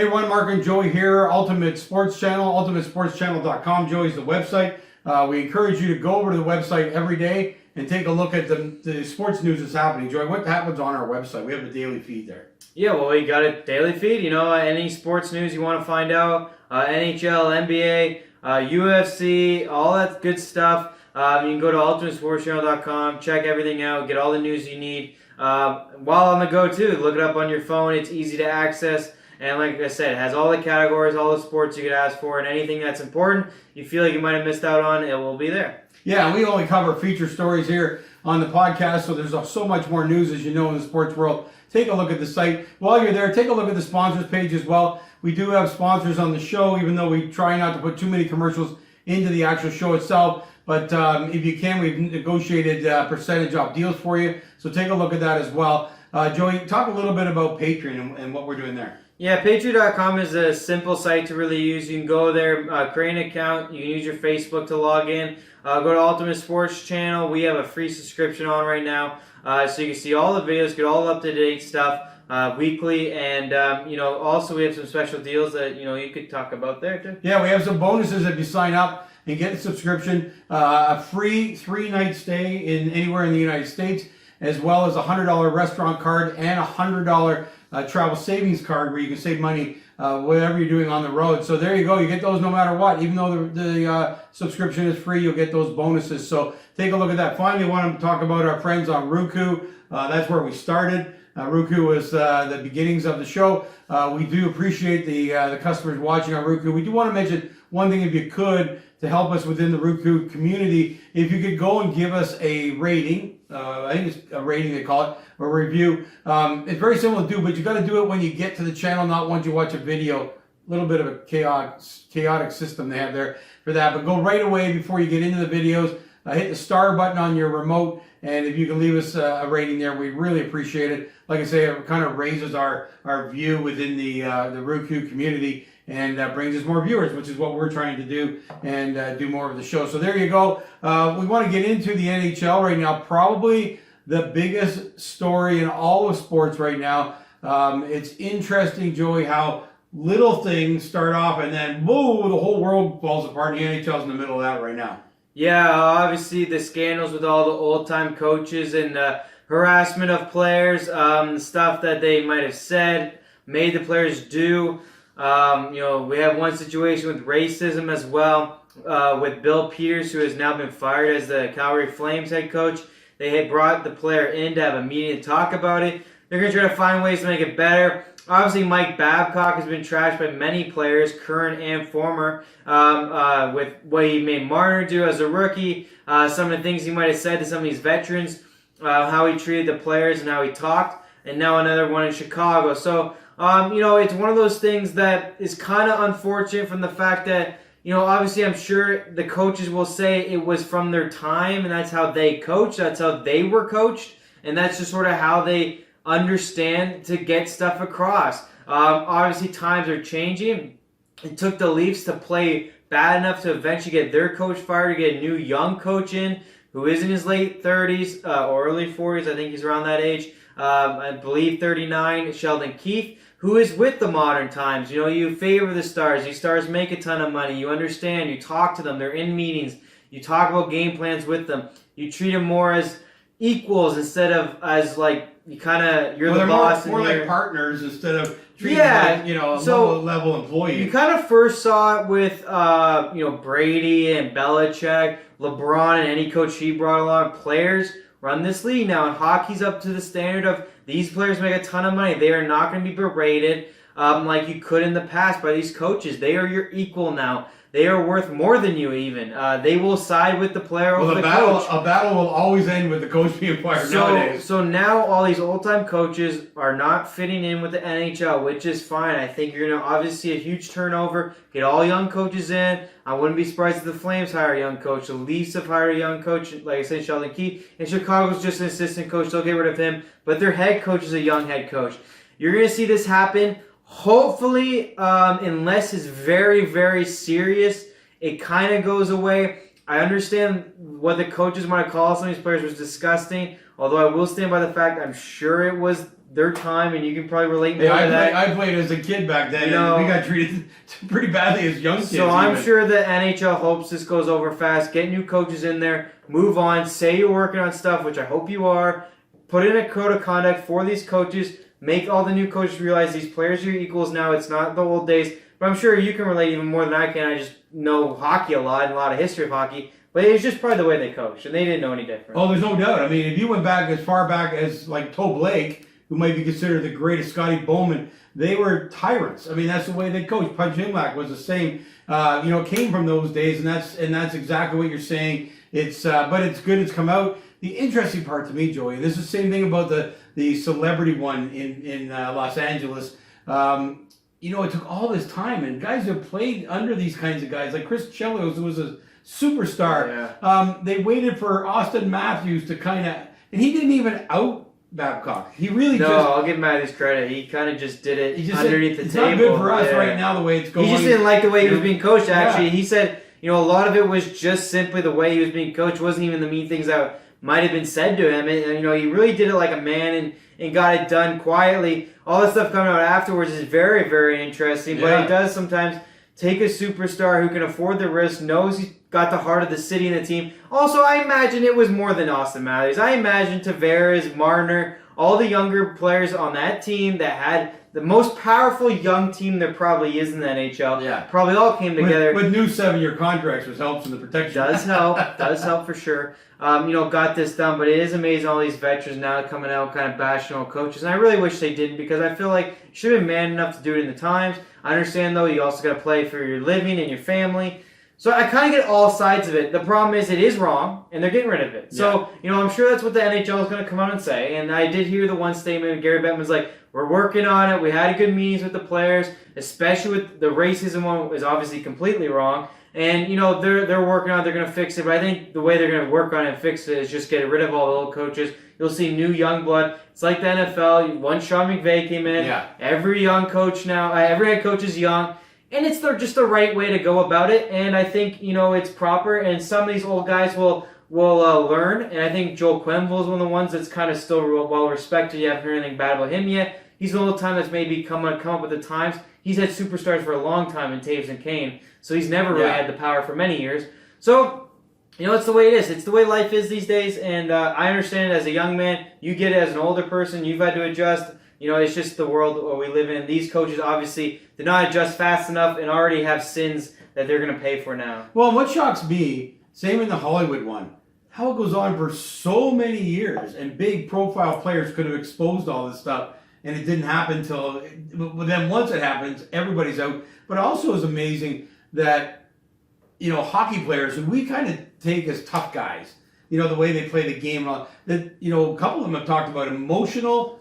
Hey everyone, Mark and Joey here, Ultimate Sports Channel, ultimatesportschannel.com. Joey's the website. We encourage you to go over to the website every day and take a look at the sports news that's happening. Joey, what happens on our website? We have a daily feed there. Yeah, well, we got a daily feed. You know, any sports news you want to find out, NHL, NBA, UFC, all that good stuff. You can go to ultimatesportschannel.com, check everything out, get all the news you need. While on the go, too, look it up on your phone. It's easy to access. And like I said, it has all the categories, all the sports you could ask for, and anything that's important you feel like you might have missed out on, it will be there. Yeah, we only cover feature stories here on the podcast, so there's so much more news, as you know, in the sports world. Take a look at the site. While you're there, take a look at the sponsors page as well. We do have sponsors on the show, even though we try not to put too many commercials into the actual show itself. But if you can, we've negotiated percentage off deals for you. So take a look at that as well. Joey, talk a little bit about Patreon and what we're doing there. Yeah, Patreon.com is a simple site to really use. You can go there, create an account. You can use your Facebook to log in. Go to Ultimate Sports Channel. We have a free subscription on right now. So you can see all the videos, get all up-to-date stuff weekly. And, also we have some special deals that, you could talk about there too. Yeah, we have some bonuses if you sign up and get a subscription. A free 3-night stay anywhere in the United States, as well as a $100 restaurant card and a $100 travel savings card where you can save money whatever you're doing on the road. So there you go. You get those no matter what. Even though the subscription is free, you'll get those bonuses. So take a look at that. Finally, I want to talk about our friends on Roku. That's where we started. Roku was the beginnings of the show. We do appreciate the customers watching on Roku. We do want to mention one thing, if you could, to help us within the Roku community. If you could go and give us a rating, I think it's a rating they call it, or review. It's very simple to do, but you got to do it when you get to the channel, not once you watch a video. A little bit of a chaotic system they have there for that. But go right away before you get into the videos. Hit the star button on your remote, and if you can leave us a rating there, we really appreciate it. Like I say, it kind of raises our view within the Roku community and brings us more viewers, which is what we're trying to do, and do more of the show. So there you go. We want to get into the NHL right now. Probably the biggest story in all of sports right now. It's interesting, Joey, how little things start off and then, whoa, the whole world falls apart, and the NHL's in the middle of that right now. Yeah, obviously the scandals with all the old-time coaches and harassment of players, stuff that they might have said, made the players do. We have one situation with racism as well, with Bill Peters, who has now been fired as the Calgary Flames head coach. They had brought the player in to have a meeting to talk about it. They're going to try to find ways to make it better. Obviously, Mike Babcock has been trashed by many players, current and former, with what he made Marner do as a rookie, some of the things he might have said to some of these veterans, how he treated the players and how he talked, and now another one in Chicago. So, it's one of those things that is kind of unfortunate from the fact that, obviously I'm sure the coaches will say it was from their time and that's how they coach, that's how they were coached, and that's just sort of how they understand to get stuff across. Obviously times are changing. It took the Leafs to play bad enough to eventually get their coach fired, to get a new young coach in who is in his late 30s or early 40s. I think he's around that age. I believe 39, Sheldon Keefe, who is with the modern times. You favor the stars. These stars make a ton of money. You understand. You talk to them. They're in meetings. You talk about game plans with them. You treat them more as equals instead of as like you're the boss. More like partners instead of treating them like, a low-level employee. You kind of first saw it with Brady and Belichick, LeBron, and any coach he brought along. Players run this league now, and hockey's up to the standard of these players make a ton of money. They are not going to be berated like you could in the past by these coaches. They are your equal now. They are worth more than you even. They will side with the player over the coach. A battle will always end with the coach being fired nowadays. So now all these old-time coaches are not fitting in with the NHL, which is fine. I think you're going to obviously see a huge turnover. Get all young coaches in. I wouldn't be surprised if the Flames hire a young coach. The Leafs have hired a young coach, like I said, Sheldon Keefe. And Chicago's just an assistant coach. They'll get rid of him. But their head coach is a young head coach. You're going to see this happen. Hopefully, unless it's very, very serious, it kind of goes away. I understand what the coaches might call some of these players was disgusting, although I will stand by the fact I'm sure it was their time, and you can probably relate more Yeah, to that. I played as a kid back then, and we got treated pretty badly as young kids. So I'm sure the NHL hopes this goes over fast. Get new coaches in there, move on, say you're working on stuff, which I hope you are. Put in a code of conduct for these coaches. Make all the new coaches realize these players are your equals now. It's not the old days. But I'm sure you can relate even more than I can. I just know hockey a lot and a lot of history of hockey. But it's just probably the way they coached, and they didn't know any different. Oh, there's no doubt. I mean, if you went back as far back as like Toe Blake, who might be considered the greatest Scotty Bowman, they were tyrants. I mean, that's the way they coached. Punch Imlach was the same. It came from those days, and that's exactly what you're saying. But it's good. It's come out. The interesting part to me, Joey, this is the same thing about the celebrity one in Los Angeles. It took all this time, and guys who played under these kinds of guys, like Chris Chelios, who was a superstar. Yeah. They waited for Austin Matthews to and he didn't even out Babcock. He really I'll give Matthews credit. He kind of just did it underneath the it's table. It's not good for us right now, the way it's going. He just didn't like the way he was being coached, actually. Yeah. He said, a lot of it was just simply the way he was being coached. It wasn't even the mean things that might have been said to him. And he really did it like a man and got it done quietly. All the stuff coming out afterwards is very, very interesting. But it does sometimes take a superstar who can afford the risk, knows he's got the heart of the city and the team. Also, I imagine it was more than Austin Matthews. I imagine Tavares, Marner, all the younger players on that team that had the most powerful young team there probably is in the NHL. Yeah. Probably all came together. With new 7-year contracts, which helps in the protection. Does help for sure. Got this done, but it is amazing all these veterans now coming out kind of bashing all coaches. And I really wish they didn't, because I feel like you should have been man enough to do it in the times. I understand, though, you also got to play for your living and your family. So I kind of get all sides of it. The problem is it is wrong, and they're getting rid of it. So, I'm sure that's what the NHL is going to come out and say. And I did hear the one statement, Gary Bettman's like, we're working on it. We had good meetings with the players, especially with the racism one is obviously completely wrong. And, they're working on it. They're going to fix it. But I think the way they're going to work on it and fix it is just get rid of all the old coaches. You'll see new young blood. It's like the NFL. Once Sean McVay came in, every young coach now, every head coach is young. And it's just the right way to go about it. And I think, it's proper. And some of these old guys will learn. And I think Joel Quenneville is one of the ones that's kind of still well respected. You haven't heard anything bad about him yet. He's the old time that's maybe come up with the times. He's had superstars for a long time in Taves and Kane. So he's never really had the power for many years. So, it's the way it is. It's the way life is these days. And I understand it as a young man. You get it as an older person. You've had to adjust. It's just the world we live in. These coaches obviously did not adjust fast enough and already have sins that they're going to pay for now. Well, what shocks me, same in the Hollywood one, how it goes on for so many years, and big profile players could have exposed all this stuff, and it didn't happen until, but then once it happens, everybody's out. But also is amazing that, hockey players, who we kind of take as tough guys, the way they play the game, that, a couple of them have talked about emotional,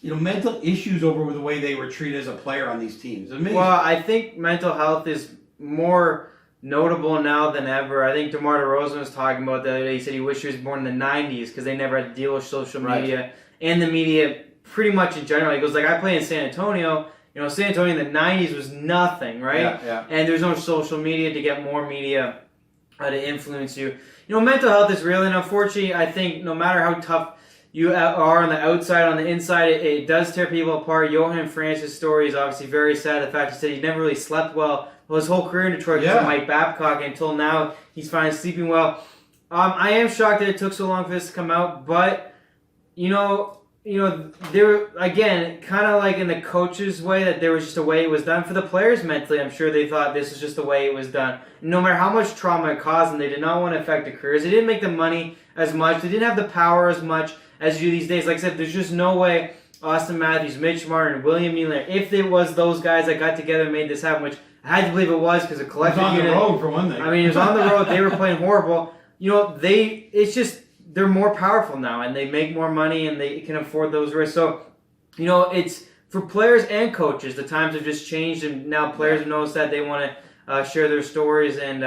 mental issues over the way they were treated as a player on these teams. Amazing. Well, I think mental health is more notable now than ever. I think DeMar DeRozan was talking about the other day. He said he wished he was born in the 90s because they never had to deal with social media and the media pretty much in general. He goes, I play in San Antonio. San Antonio in the 90s was nothing, right? Yeah. And there's no social media to get more media to influence you. Mental health is real, and unfortunately, I think no matter how tough you are on the outside, on the inside, it does tear people apart. Johan Francis' story is obviously very sad. The fact he said he never really slept well his whole career in Detroit because of Mike Babcock, until now he's finally sleeping well. I am shocked that it took so long for this to come out, but there again, kind of like in the coach's way, that there was just a way it was done. For the players mentally, I'm sure they thought this was just the way it was done. No matter how much trauma it caused them, they did not want to affect their careers. They didn't make the money as much. They didn't have the power as much as you do these days. Like I said, there's just no way Austin Matthews, Mitch Martin, William Nylander, if it was those guys that got together and made this happen, which I had to believe it was because a collective unit. It was on the road for one thing. I mean, it was on the road. They were playing horrible. It's just they're more powerful now, and they make more money, and they can afford those risks. So, it's for players and coaches. The times have just changed, and now players have noticed that they want to share their stories, and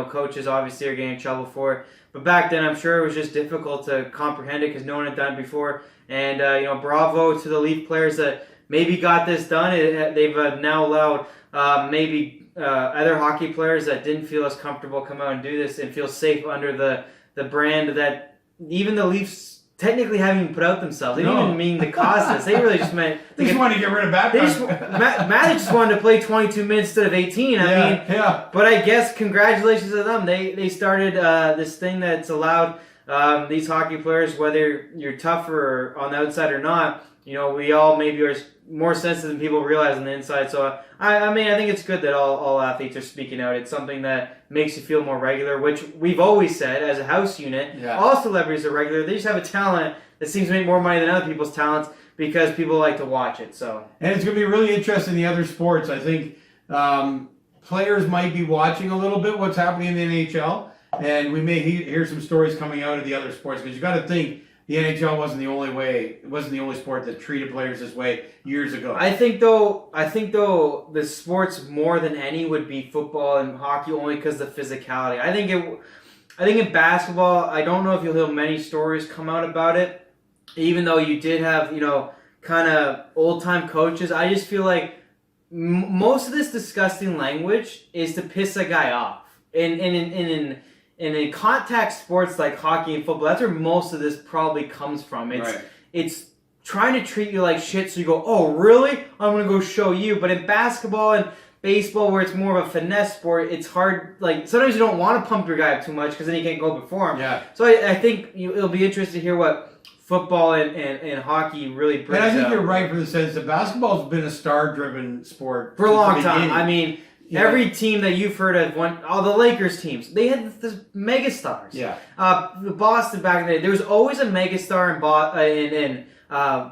coaches obviously are getting in trouble for it. But back then, I'm sure it was just difficult to comprehend it because no one had done it before. And bravo to the Leaf players that maybe got this done. They've now allowed other hockey players that didn't feel as comfortable come out and do this and feel safe under the brand that even the Leafs technically haven't even put out themselves. They didn't No. even mean to cause this. They really just meant They just wanted to get rid of bad guys. Magic just wanted to play 22 minutes instead of 18. Yeah. But I guess congratulations to them. They started this thing that's allowed these hockey players, whether you're tougher on the outside or not, we all maybe are more sensitive than people realize on the inside. So I think it's good that all athletes are speaking out. It's something that makes you feel more regular, which we've always said as a house unit. Yeah. All celebrities are regular. They just have a talent that seems to make more money than other people's talents because people like to watch it. So And it's going to be really interesting in the other sports. I think players might be watching a little bit what's happening in the NHL, and we may hear some stories coming out of the other sports, because you got to think the NHL wasn't the only sport that treated players this way years ago. I think though the sports more than any would be football and hockey, only because of the physicality. I think in basketball, I don't know if you'll hear many stories come out about it, even though you did have kind of old time coaches. I just feel like most of this disgusting language is to piss a guy off. In contact sports like hockey and football, that's where most of this probably comes from. It's trying to treat you like shit, so you go, oh, really? I'm going to go show you. But in basketball and baseball, where it's more of a finesse sport, it's hard. Like, sometimes you don't want to pump your guy up too much because then you can't go before him. Yeah. So I think it'll be interesting to hear what football and hockey really brings. And I think up. you're right for the sense that basketball's been a star-driven sport For a since the long time. beginning. I mean, every team that you've heard of, all the Lakers teams, they had the megastars. Yeah. Boston back in the day, there was always a megastar in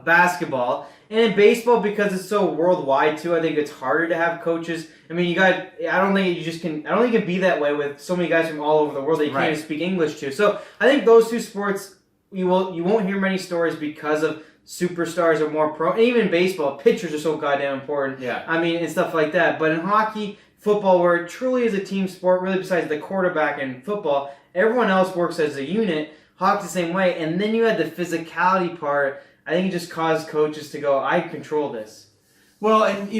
basketball. And in baseball, because it's so worldwide too, I think it's harder to have coaches. I mean, I don't think you can be that way with so many guys from all over the world that you can't even speak English to. So I think those two sports, you won't hear many stories because of superstars are more pro. And even in baseball, pitchers are so goddamn important. Yeah. I mean, and stuff like that. But in hockey, football, where it truly is a team sport, really besides the quarterback in football, everyone else works as a unit. Hockey's the same way. And then you had the physicality part. I think it just caused coaches to go, I control this. Well, and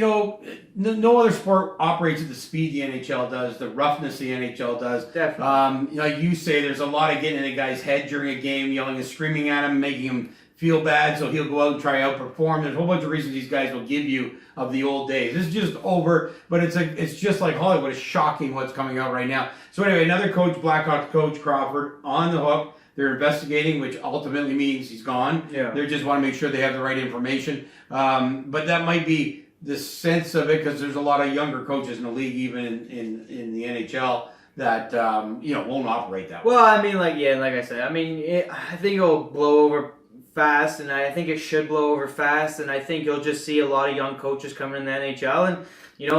no other sport operates at the speed the NHL does, the roughness the NHL does. Definitely. Like you say, there's a lot of getting in a guy's head during a game, yelling and screaming at him, making him feel bad, so he'll go out and try to outperform. There's a whole bunch of reasons these guys will give you of the old days. It's just over, but it's just like Hollywood. It's shocking what's coming out right now. So anyway, another coach, Blackhawks coach Crawford, on the hook. They're investigating, which ultimately means he's gone. Yeah. They just want to make sure they have the right information. But that might be the sense of it, because there's a lot of younger coaches in the league, even in the NHL, that won't operate that way. Well, I mean, like I said, I mean, I think it'll blow over fast, and I think it should blow over fast, and I think you'll just see a lot of young coaches coming in the NHL. And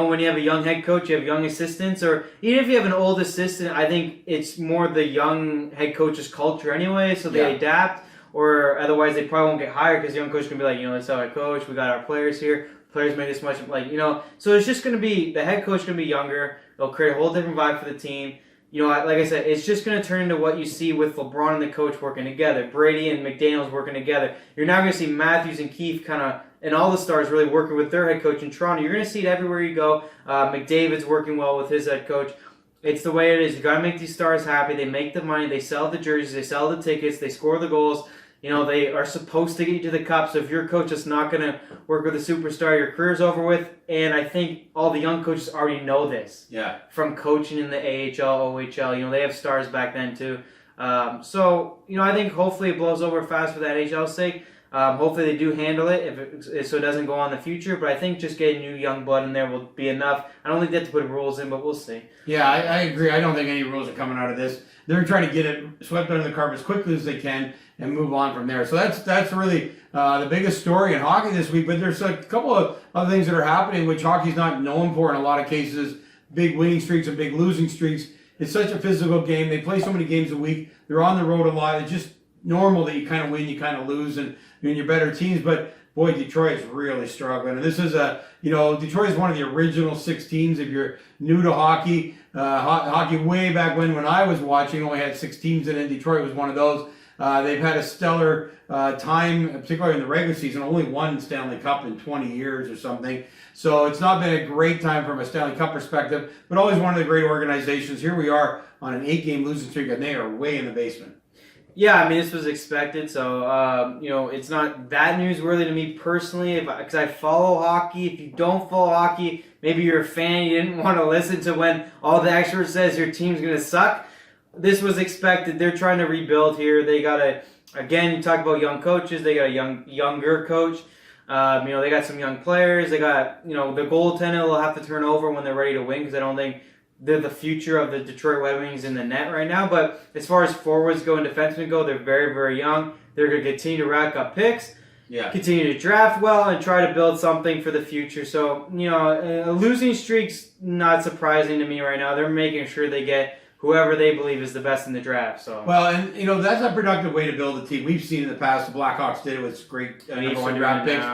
when you have a young head coach, you have young assistants, or even if you have an old assistant, I think it's more the young head coach's culture anyway, so they adapt, or otherwise they probably won't get hired, because the young coach can be like, that's how I coach, we got our players here, players make this much, so it's just going to be, the head coach going to be younger, it'll create a whole different vibe for the team. Like I said, it's just going to turn into what you see with LeBron and the coach working together, Brady and McDaniels working together. You're now going to see Matthews and Keefe and all the stars really working with their head coach in Toronto. You're going to see it everywhere you go. McDavid's working well with his head coach. It's the way it is. You got to make these stars happy. They make the money. They sell the jerseys. They sell the tickets. They score the goals. They are supposed to get you to the cup. So if your coach is not going to work with a superstar, your career's over with. And I think all the young coaches already know this. Yeah. From coaching in the AHL, OHL. They have stars back then too. So I think hopefully it blows over fast for that NHL's sake. Hopefully they do handle it so it doesn't go on in the future. But I think just getting new young blood in there will be enough. I don't think they have to put rules in, but we'll see. Yeah, I agree. I don't think any rules are coming out of this. They're trying to get it swept under the carpet as quickly as they can and move on from there. So that's really the biggest story in hockey this week. But there's a couple of other things that are happening, which hockey's not known for in a lot of cases. Big winning streaks and big losing streaks. It's such a physical game. They play so many games a week. They're on the road a lot. It's just normal that you kind of win, you kind of lose, and you're in your better teams. But boy, Detroit is really struggling. And this is Detroit is one of the original 6 teams. If you're new to hockey, hockey way back when I was watching only had 6 teams in it. Detroit was one of those. They've had a stellar time, particularly in the regular season. Only one Stanley Cup in 20 years or something. So it's not been a great time from a Stanley Cup perspective, but always one of the great organizations. Here we are on an 8-game losing streak, and they are way in the basement. Yeah, I mean, this was expected, so, it's not that newsworthy to me personally, because I follow hockey. If you don't follow hockey, maybe you're a fan, you didn't want to listen to when all the experts says your team's going to suck. This was expected. They're trying to rebuild here. They got again, you talk about young coaches, they got a younger coach. They got some young players. They got, the goaltender will have to turn over when they're ready to win, because I don't think they're the future of the Detroit Red Wings in the net right now. But as far as forwards go and defensemen go, they're very, very young. They're going to continue to rack up picks, continue to draft well, and try to build something for the future. So, a losing streak's not surprising to me right now. They're making sure they get whoever they believe is the best in the draft. So well, and that's a productive way to build a team. We've seen in the past the Blackhawks did it with great number one draft picks.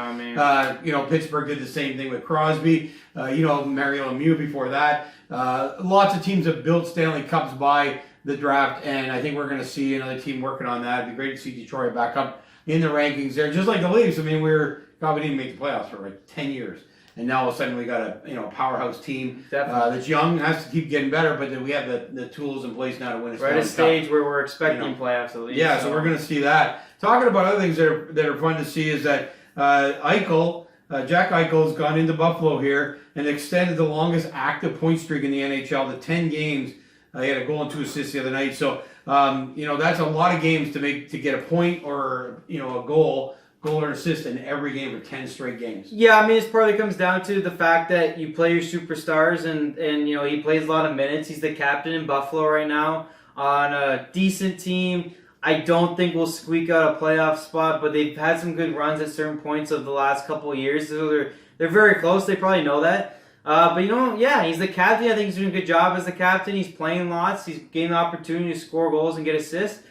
Pittsburgh did the same thing with Crosby. Mario Lemieux before that. Lots of teams have built Stanley Cups by the draft, and I think we're going to see another team working on that. It'd be great to see Detroit back up in the rankings there, just like the Leafs. I mean, we didn't make the playoffs for like 10 years. And now all of a sudden we got a powerhouse team that's young, has to keep getting better, but then we have the tools in place now to win a Stanley Cup. Right at a stage where we're expecting playoffs at least. Yeah, so we're going to see that. Talking about other things that are fun to see is that Jack Eichel's gone into Buffalo here and extended the longest active point streak in the NHL to 10 games. He had a goal and 2 assists the other night. So, that's a lot of games to get a point or, a goal or assist in every game for 10 straight games. Yeah, I mean, it probably comes down to the fact that you play your superstars and he plays a lot of minutes. He's the captain in Buffalo right now on a decent team. I don't think we'll squeak out a playoff spot, but they've had some good runs at certain points of the last couple of years. So they're very close. They probably know that. But he's the captain. I think he's doing a good job as the captain. He's playing lots. He's getting the opportunity to score goals and get assists.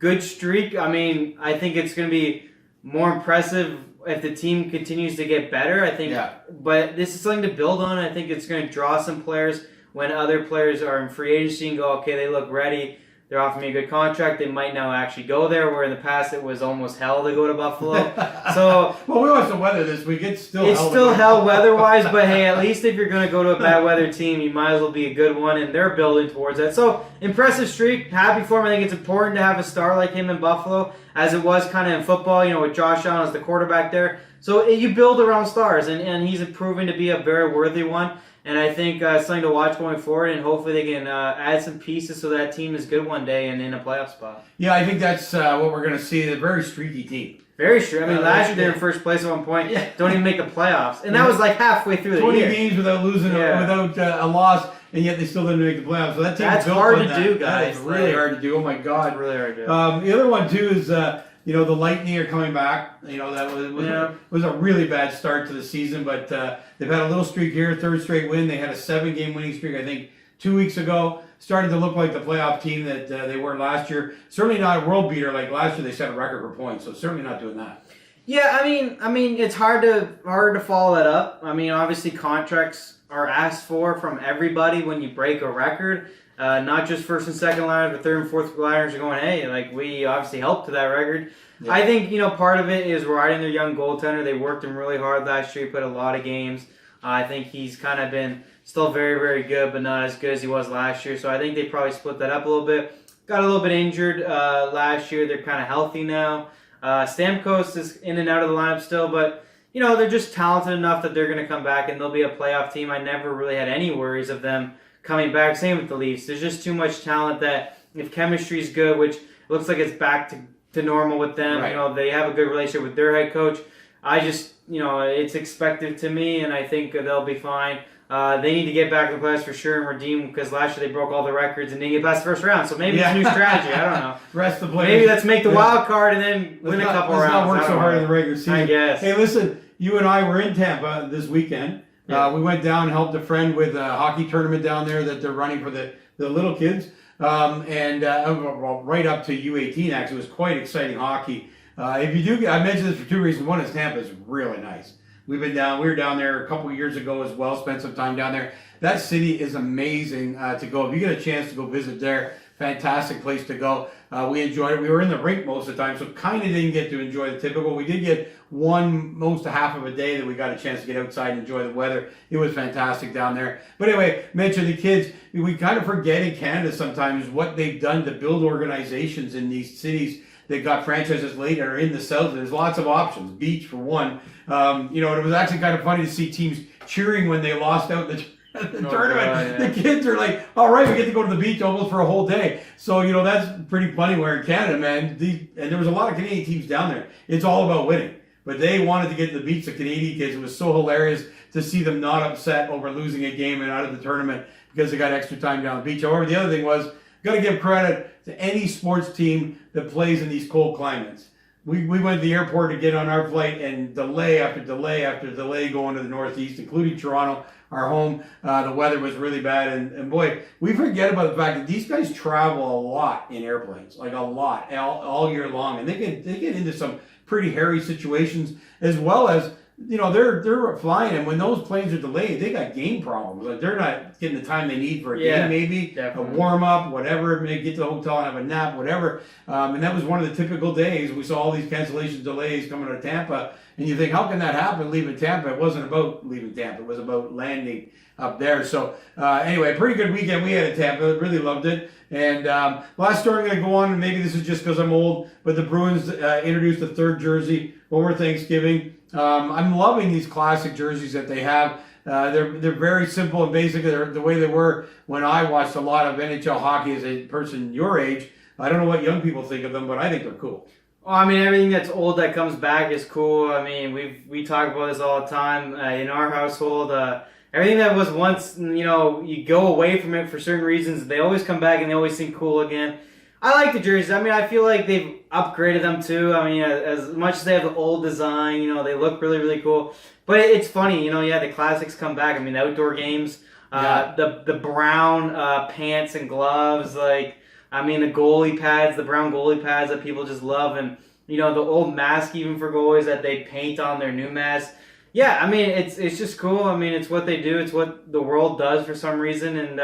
Good streak. I mean, I think it's going to be more impressive if the team continues to get better, I think. Yeah. But this is something to build on. I think it's going to draw some players when other players are in free agency and go, okay, they look ready. They're offering me a good contract. They might now actually go there, where in the past it was almost hell to go to Buffalo. So well, we watched the weather this week. It's still hell weather-wise, but hey, at least if you're going to go to a bad weather team, you might as well be a good one, and they're building towards that. So, impressive streak. Happy for him. I think it's important to have a star like him in Buffalo, as it was kind of in football, with Josh Allen as the quarterback there. So, you build around stars, and he's proven to be a very worthy one. And I think it's something to watch going forward, and hopefully they can add some pieces so that team is good one day and in a playoff spot. Yeah, I think that's what we're going to see, a very streaky team. Very streaky. I mean, last year they were in first place at one point, don't even make the playoffs. And that was like halfway through the 20 year. 20 games without losing, without a loss, and yet they still didn't make the playoffs. So that's hard to do, guys. That's really hard to do. Oh, my God. It's really hard to do. The other one, too, is... the Lightning are coming back. That was a really bad start to the season, but they've had a little streak here, third straight win. They had a 7-game winning streak, I think, 2 weeks ago. Started to look like the playoff team that they were last year. Certainly not a world beater like last year. They set a record for points, so certainly not doing that. Yeah, I mean, it's hard to follow that up. I mean, obviously contracts are asked for from everybody when you break a record. Not just first and second liners, but third and fourth liners are going, hey, we obviously helped to that record. Yeah. I think, part of it is riding their young goaltender. They worked him really hard last year. He played a lot of games. I think he's kind of been still very, very good, but not as good as he was last year. So I think they probably split that up a little bit. Got a little bit injured last year. They're kind of healthy now. Stamkos is in and out of the lineup still, but, they're just talented enough that they're going to come back and they'll be a playoff team. I never really had any worries of them coming back. Same with the Leafs. There's just too much talent that if chemistry is good, which looks like it's back to normal with them, right. They have a good relationship with their head coach. I just, it's expected to me, and I think they'll be fine. They need to get back to the playoffs for sure and redeem, because last year they broke all the records and didn't get past the first round. So maybe it's a new strategy. I don't know. Rest the players. Maybe let's make the wild card and then win a couple rounds. Let's not work so hard in the regular season. I guess. Hey, listen, you and I were in Tampa this weekend. Yeah. We went down and helped a friend with a hockey tournament down there that they're running for the little kids. Right up to U18, actually. It was quite exciting hockey. I mentioned this for 2 reasons. One is Tampa is really nice. We were down there a couple of years ago as well, spent some time down there. That city is amazing to go. If you get a chance to go visit there, fantastic place to go. We enjoyed it. We were in the rink most of the time, so kind of didn't get to enjoy the typical. We did get most half of a day that we got a chance to get outside and enjoy the weather. It was fantastic down there. But anyway, mention the kids. We kind of forget in Canada sometimes what they've done to build organizations in these cities that got franchises later are in the South. There's lots of options. Beach for one. It was actually kind of funny to see teams cheering when they lost out the tournament. God, yeah. The kids are like, all right, we get to go to the beach almost for a whole day. So, that's pretty funny where in Canada, man, and there was a lot of Canadian teams down there. It's all about winning. But they wanted to get to the beach, the Canadian kids. It was so hilarious to see them not upset over losing a game and out of the tournament because they got extra time down the beach. However, the other thing was, got to give credit to any sports team that plays in these cold climates. We went to the airport to get on our flight, and delay after delay after delay going to the Northeast, including Toronto, our home. The weather was really bad, and boy, we forget about the fact that these guys travel a lot in airplanes, like a lot, all year long, and they get into some pretty hairy situations, as well as they're flying, and when those planes are delayed, they got game problems. Like they're not getting the time they need for a game, maybe definitely. a warm up, whatever. Maybe get to the hotel and have a nap, whatever. And that was one of the typical days. We saw all these cancellations, delays coming out of Tampa, and you think, how can that happen? Leaving Tampa? It wasn't about leaving Tampa. It was about landing up there. So anyway, pretty good weekend we had in Tampa. Really loved it. And last story I'm going to go on, and maybe this is just because I'm old, but the Bruins introduced a third jersey over Thanksgiving. I'm loving these classic jerseys that they have. They're very simple and basic. They're the way they were when I watched a lot of NHL hockey as a person your age. I don't know what young people think of them, but I think they're cool. Well, I mean, everything that's old that comes back is cool. I mean, we talk about this all the time in our household. Everything that was once, you go away from it for certain reasons, they always come back and they always seem cool again. I like the jerseys. I mean, I feel like they've upgraded them too. I mean, as much as they have the old design, they look really, really cool. But it's funny, the classics come back. I mean, the outdoor games, the brown pants and gloves, the goalie pads, the brown goalie pads that people just love, and the old mask even for goalies that they paint on their new masks. Yeah, I mean, it's just cool. I mean, it's what they do. It's what the world does for some reason, and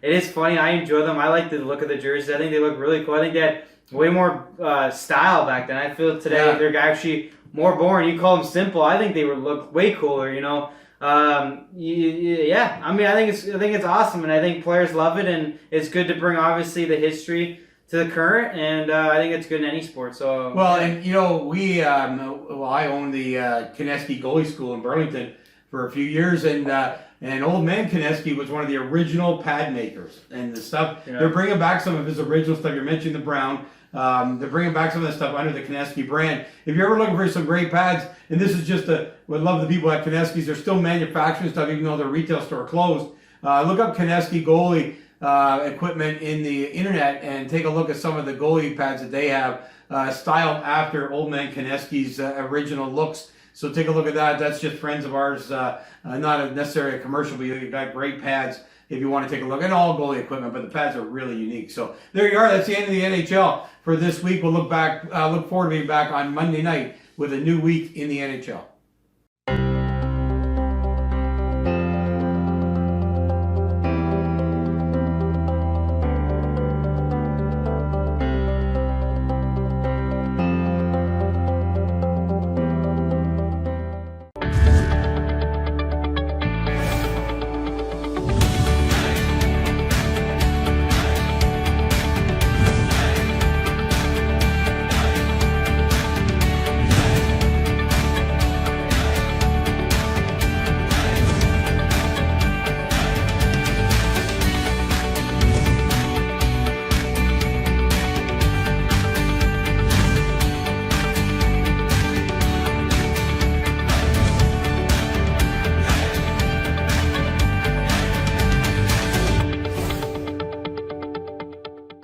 it is funny. I enjoy them. I like the look of the jerseys. I think they look really cool. I think they had way more style back then. I feel today they're actually more boring. You call them simple. I think they would look way cooler. Yeah. I mean, I think it's awesome, and I think players love it, and it's good to bring obviously the history to the current, and I think it's good in any sport. So and we I owned the Kineski Goalie School in Burlington for a few years, and old man Kineski was one of the original pad makers and the stuff. Yeah. They're bringing back some of his original stuff. You're mentioning the brown. They're bringing back some of the stuff under the Kineski brand. If you're ever looking for some great pads, and this is just would love the people at Kineski's. They're still manufacturing stuff even though their retail store closed. Look up Kineski Goalie equipment in the internet and take a look at some of the goalie pads that they have styled after old man Kineski's original looks. So take a look at that. That's just friends of ours, not necessarily a commercial, but you've got great pads if you want to take a look. And all goalie equipment, but the pads are really unique. So there you are. That's the end of the NHL for this week. We'll look forward to being back on Monday night with a new week in the NHL.